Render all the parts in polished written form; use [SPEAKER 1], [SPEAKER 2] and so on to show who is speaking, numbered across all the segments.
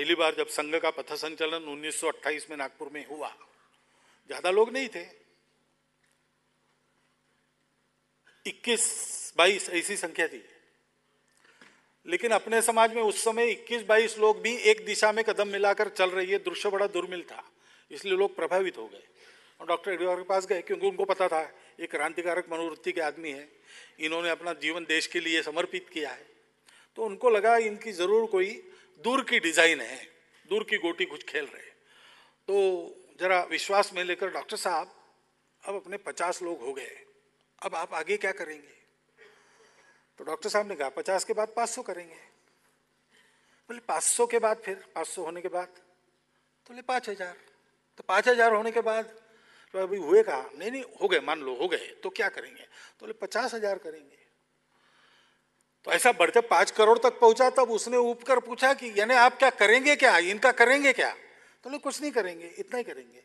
[SPEAKER 1] पहली बार जब संघ का पथ संचलन 1928 में नागपुर में हुआ, ज्यादा लोग नहीं थे, 21-22 ऐसी संख्या थी। लेकिन अपने समाज में उस समय 21-22 लोग भी एक दिशा में कदम मिलाकर चल रही है, दृश्य बड़ा दुर्मिल था, इसलिए लोग प्रभावित हो गए और डॉक्टर एडवर्ड के पास गए, क्योंकि उनको पता था ये क्रांतिकारक मनोवृत्ति के आदमी है, इन्होंने अपना जीवन देश के लिए समर्पित किया है। तो उनको लगा इनकी जरूर कोई दूर की डिजाइन है, दूर की गोटी कुछ खेल रहे। तो जरा विश्वास में लेकर, डॉक्टर साहब अब अपने 50 लोग हो गए, अब आप आगे क्या करेंगे? तो डॉक्टर साहब ने कहा 50 के बाद 500 करेंगे। बोले 500 के बाद? फिर 500 होने के बाद? तो बोले 5000। तो 5000 होने के बाद तो अभी हुए कहा? नहीं हो गए, मान लो हो गए, तो क्या करेंगे? तो बोले 50,000 करेंगे। तो ऐसा बढ़ते 5 करोड़ तक पहुंचा। तब उसने ऊब कर पूछा कि यानी आप क्या करेंगे, क्या इनका करेंगे क्या? तो बोले कुछ नहीं करेंगे, इतना ही करेंगे।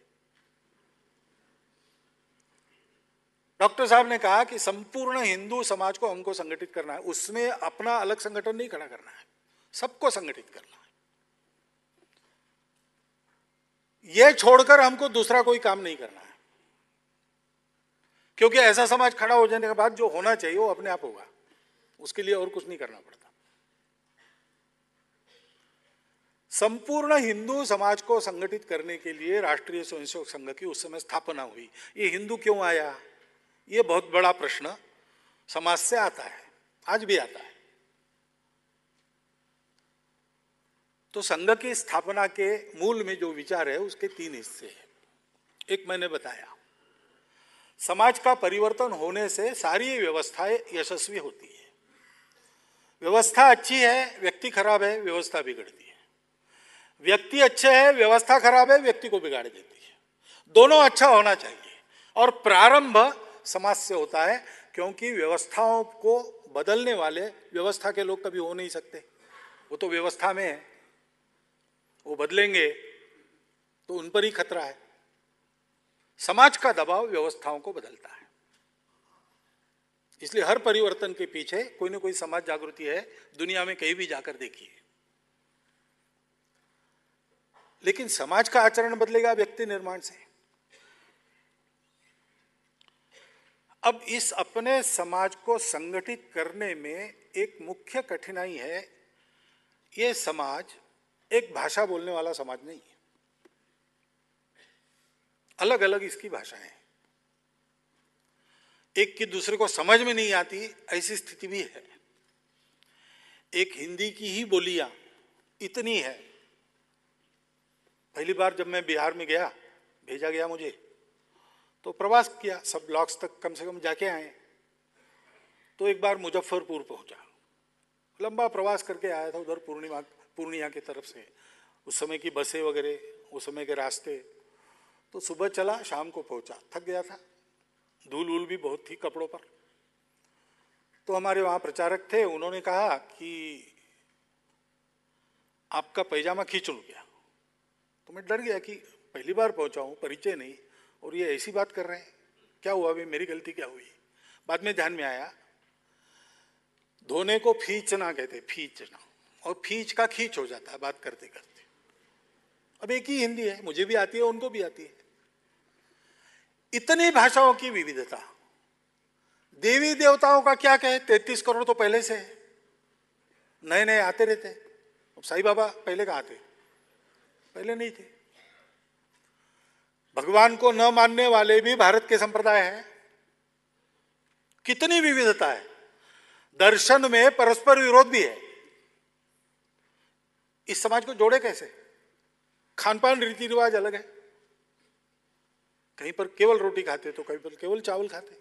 [SPEAKER 1] डॉक्टर साहब ने कहा कि संपूर्ण हिंदू समाज को हमको संगठित करना है, उसमें अपना अलग संगठन नहीं खड़ा करना है, सबको संगठित करना है। यह छोड़कर हमको दूसरा कोई काम नहीं करना है, क्योंकि ऐसा समाज खड़ा हो जाने के बाद जो होना चाहिए वो अपने आप होगा, उसके लिए और कुछ नहीं करना पड़ता। संपूर्ण हिंदू समाज को संगठित करने के लिए राष्ट्रीय स्वयंसेवक संघ की उस समय स्थापना हुई। ये हिंदू क्यों आया, ये बहुत बड़ा प्रश्न समाज से आता है, आज भी आता है। तो संघ की स्थापना के मूल में जो विचार है उसके 3 हिस्से हैं। एक मैंने बताया, समाज का परिवर्तन होने से सारी व्यवस्थाएं यशस्वी होती है। व्यवस्था अच्छी है, व्यक्ति खराब है, व्यवस्था बिगड़ती है। व्यक्ति अच्छे है, व्यवस्था खराब है, व्यक्ति को बिगाड़ देती है। दोनों अच्छा होना चाहिए और प्रारंभ समाज से होता है, क्योंकि व्यवस्थाओं को बदलने वाले व्यवस्था के लोग कभी हो नहीं सकते, वो तो व्यवस्था में है, वो बदलेंगे तो उन पर ही खतरा है। समाज का दबाव व्यवस्थाओं को बदलता है, इसलिए हर परिवर्तन के पीछे कोई ना कोई समाज जागृति है, दुनिया में कहीं भी जाकर देखिए। लेकिन समाज का आचरण बदलेगा व्यक्ति निर्माण से। अब इस अपने समाज को संगठित करने में एक मुख्य कठिनाई है, ये समाज एक भाषा बोलने वाला समाज नहीं है, अलग अलग इसकी भाषाएं हैं, एक की दूसरे को समझ में नहीं आती, ऐसी स्थिति भी है। एक हिंदी की ही बोलियां इतनी है। पहली बार जब मैं बिहार में गया, भेजा गया मुझे, तो प्रवास किया, सब ब्लॉक्स तक कम से कम जाके आए। तो एक बार मुजफ्फरपुर पहुंचा, लंबा प्रवास करके आया था उधर पूर्णिया की तरफ से, उस समय की बसें वगैरह, उस समय के रास्ते। तो सुबह चला, शाम को पहुंचा, थक गया था, धूल वूल भी बहुत थी कपड़ों पर। तो हमारे वहां प्रचारक थे, उन्होंने कहा कि आपका पैजामा खींच लूं क्या? तो मैं डर गया कि पहली बार पहुंचा हूं, परिचय नहीं, और ये ऐसी बात कर रहे हैं, क्या हुआ अभी, मेरी गलती क्या हुई? बाद में ध्यान में आया, धोने को फींचना कहते, फींचना, और फींच का खींच हो जाता है बात करते करते। अब एक ही हिंदी है, मुझे भी आती है, उनको भी आती है। इतनी भाषाओं की विविधता। देवी देवताओं का क्या कहे, 33 करोड़ तो पहले से है, नए नए आते रहते। अब साईं बाबा पहले कहाँ थे? पहले नहीं थे। भगवान को न मानने वाले भी भारत के संप्रदाय हैं। कितनी विविधता है। दर्शन में परस्पर विरोध भी है। इस समाज को जोड़े कैसे? खान पान रीति रिवाज अलग है, कहीं पर केवल रोटी खाते तो कहीं पर केवल चावल खाते,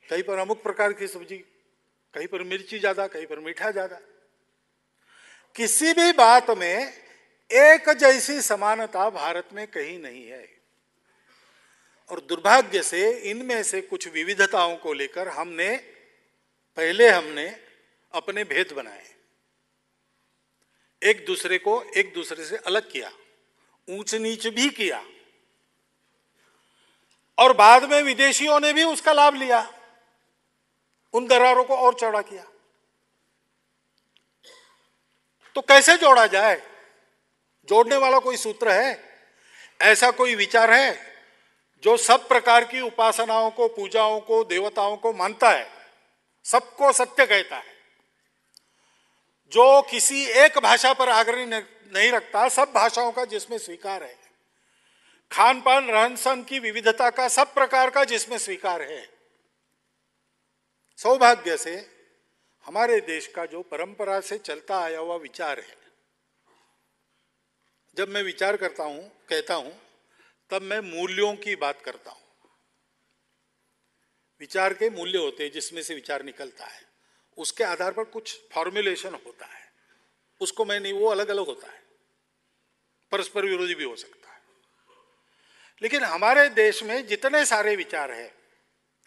[SPEAKER 1] कहीं पर अमुक प्रकार की सब्जी, कहीं पर मिर्ची ज्यादा, कहीं पर मीठा ज्यादा। किसी भी बात में एक जैसी समानता भारत में कहीं नहीं है। और दुर्भाग्य से इनमें से कुछ विविधताओं को लेकर हमने अपने भेद बनाए, एक दूसरे को एक दूसरे से अलग किया, ऊंच नीच भी किया, और बाद में विदेशियों ने भी उसका लाभ लिया, उन दरारों को और चौड़ा किया। तो कैसे जोड़ा जाए? जोड़ने वाला कोई सूत्र है? ऐसा कोई विचार है जो सब प्रकार की उपासनाओं को, पूजाओं को, देवताओं को मानता है, सबको सत्य कहता है, जो किसी एक भाषा पर आग्रह नहीं रखता, सब भाषाओं का जिसमें स्वीकार है, खान पान रहन सहन की विविधता का सब प्रकार का जिसमें स्वीकार है? सौभाग्य से हमारे देश का जो परंपरा से चलता आया हुआ विचार है, जब मैं विचार करता हूं, कहता हूं, तब मैं मूल्यों की बात करता हूं। विचार के मूल्य होते हैं जिसमें से विचार निकलता है, उसके आधार पर कुछ फॉर्मुलेशन होता है, उसको मैं नहीं, वो अलग अलग होता है, परस्पर विरोधी भी हो सकता है। लेकिन हमारे देश में जितने सारे विचार हैं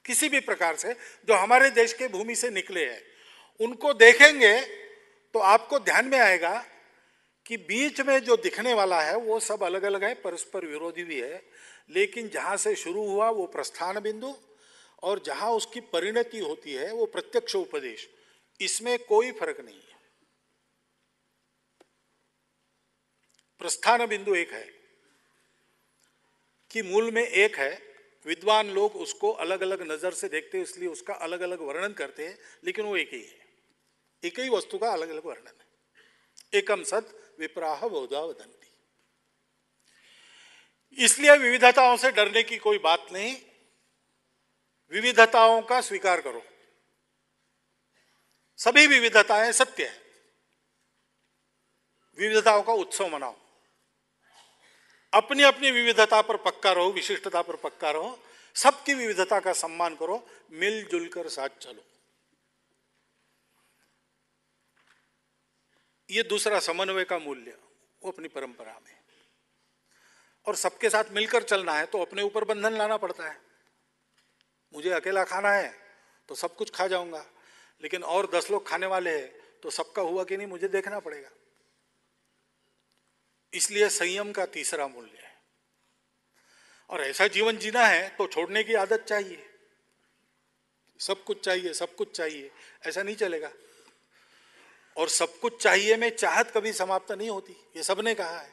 [SPEAKER 1] किसी भी प्रकार से जो हमारे देश के भूमि से निकले हैं, उनको देखेंगे तो आपको ध्यान में आएगा कि बीच में जो दिखने वाला है वो सब अलग अलग है, परस्पर विरोधी भी है, लेकिन जहां से शुरू हुआ वो प्रस्थान बिंदु और जहां उसकी परिणति होती है वो प्रत्यक्ष उपदेश, इसमें कोई फर्क नहीं है। प्रस्थान बिंदु एक है कि मूल में एक है, विद्वान लोग उसको अलग अलग नजर से देखते हैं, इसलिए उसका अलग अलग वर्णन करते हैं, लेकिन वो एक ही है, एक ही वस्तु का अलग अलग वर्णन है। एकम सत विप्राह बहुधा वदन्ति। इसलिए विविधताओं से डरने की कोई बात नहीं, विविधताओं का स्वीकार करो, सभी विविधताएं सत्य है, विविधताओं का उत्सव मनाओ, अपनी अपनी विविधता पर पक्का रहो, विशिष्टता पर पक्का रहो, सबकी विविधता का सम्मान करो, मिलजुल कर साथ चलो। ये दूसरा समन्वय का मूल्य, वो अपनी परंपरा में। और सबके साथ मिलकर चलना है तो अपने ऊपर बंधन लाना पड़ता है। मुझे अकेला खाना है तो सब कुछ खा जाऊंगा, लेकिन और 10 लोग खाने वाले हैं तो सबका हुआ कि नहीं मुझे देखना पड़ेगा। इसलिए संयम का तीसरा मूल्य है। और ऐसा जीवन जीना है तो छोड़ने की आदत चाहिए, सब कुछ चाहिए, सब कुछ चाहिए, ऐसा नहीं चलेगा। और सब कुछ चाहिए में चाहत कभी समाप्त नहीं होती, ये सबने कहा है।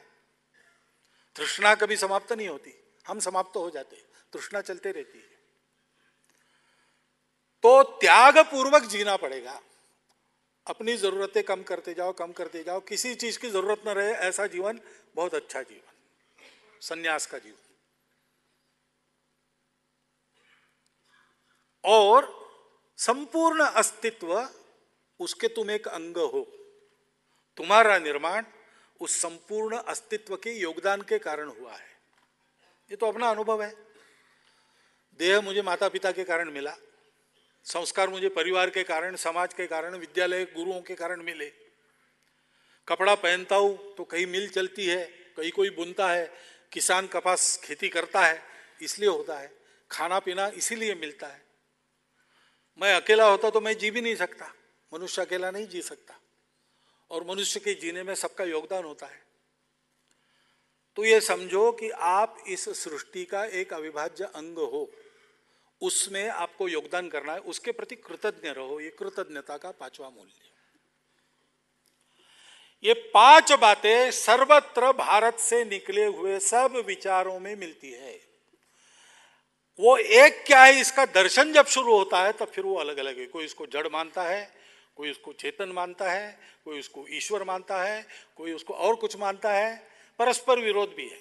[SPEAKER 1] तृष्णा कभी समाप्त नहीं होती, हम समाप्त हो जाते, तृष्णा चलते रहती है। तो त्याग पूर्वक जीना पड़ेगा, अपनी जरूरतें कम करते जाओ, कम करते जाओ, किसी चीज की जरूरत न रहे, ऐसा जीवन बहुत अच्छा जीवन, संन्यास का जीवन। और संपूर्ण अस्तित्व उसके तुम एक अंग हो, तुम्हारा निर्माण उस संपूर्ण अस्तित्व के योगदान के कारण हुआ है। ये तो अपना अनुभव है। देह मुझे माता पिता के कारण मिला, संस्कार मुझे परिवार के कारण, समाज के कारण, विद्यालय गुरुओं के कारण मिले। कपड़ा पहनता हूं तो कहीं मिल चलती है, कहीं कोई बुनता है, किसान कपास खेती करता है इसलिए होता है, खाना पीना इसीलिए मिलता है। मैं अकेला होता तो मैं जी भी नहीं सकता, मनुष्य अकेला नहीं जी सकता, और मनुष्य के जीने में सबका योगदान होता है। तो ये समझो कि आप इस सृष्टि का एक अविभाज्य अंग हो, उसमें आपको योगदान करना है, उसके प्रति कृतज्ञ रहो। ये कृतज्ञता का 5वां मूल्य। ये 5 बातें सर्वत्र भारत से निकले हुए सब विचारों में मिलती है। वो एक क्या है, इसका दर्शन जब शुरू होता है तब फिर वो अलग अलग है। कोई इसको जड़ मानता है, कोई उसको चेतन मानता है, कोई उसको ईश्वर मानता है, कोई उसको और कुछ मानता है, परस्पर विरोध भी है।